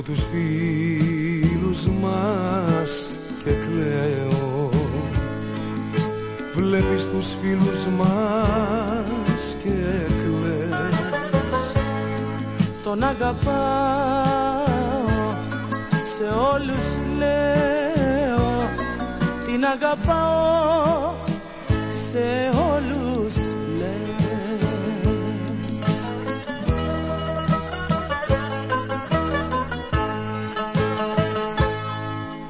τους φίλους μας και κλαίω. Βλέπεις τους φίλους μας και κλαις. Τον αγαπάω, σε όλους λέω. Την αγαπάω, σε όλους λες.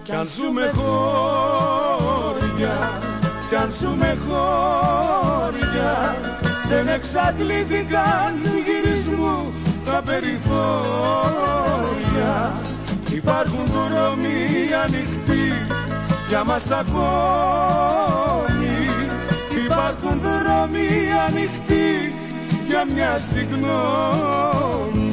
Κι αν ζούμε χώρια, κι αν ζούμε χώρια, δεν εξαντλήθηκαν του γυρισμού τα περιθώρια. Υπάρχουν δρόμοι ανοιχτοί για μας ακόμη. Υπάρχουν δρόμοι ανοιχτοί για μια συγγνώμη.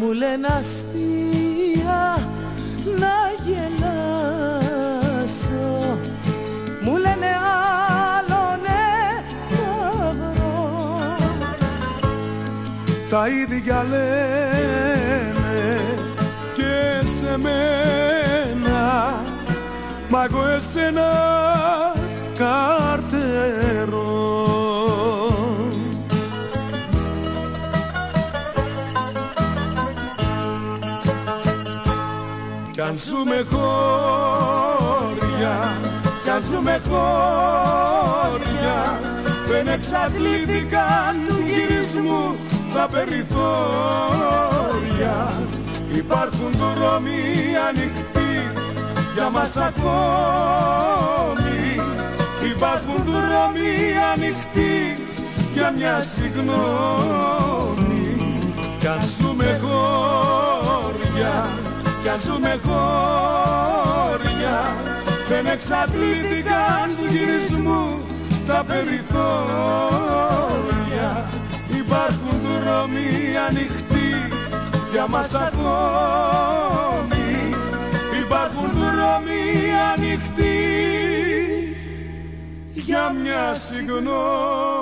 Μου λένε αστεία να γελάσω, μου λένε άλλο ναι να βρω. Τα ίδια λένε και σε μένα, μα εγώ εσένα καρτερώ. Κι αν ζούμε χώρια, κι αν ζούμε χώρια, δεν εξαντλήθηκαν του γυρισμού τα περιθώρια. Υπάρχουν δρόμοι ανοιχτοί για μας ακόμη. Υπάρχουν δρόμοι ανοιχτοί για μια συγγνώμη. Κι αν ζούμε χώρια, κι αν ζούμε χώρια, δεν εξαντλήθηκαν του γυρισμού τα περιθώρια. Υπάρχουν δρόμοι ανοιχτοί για μας ακόμη. Υπάρχουν δρόμοι ανοιχτοί για μια συγγνώμη.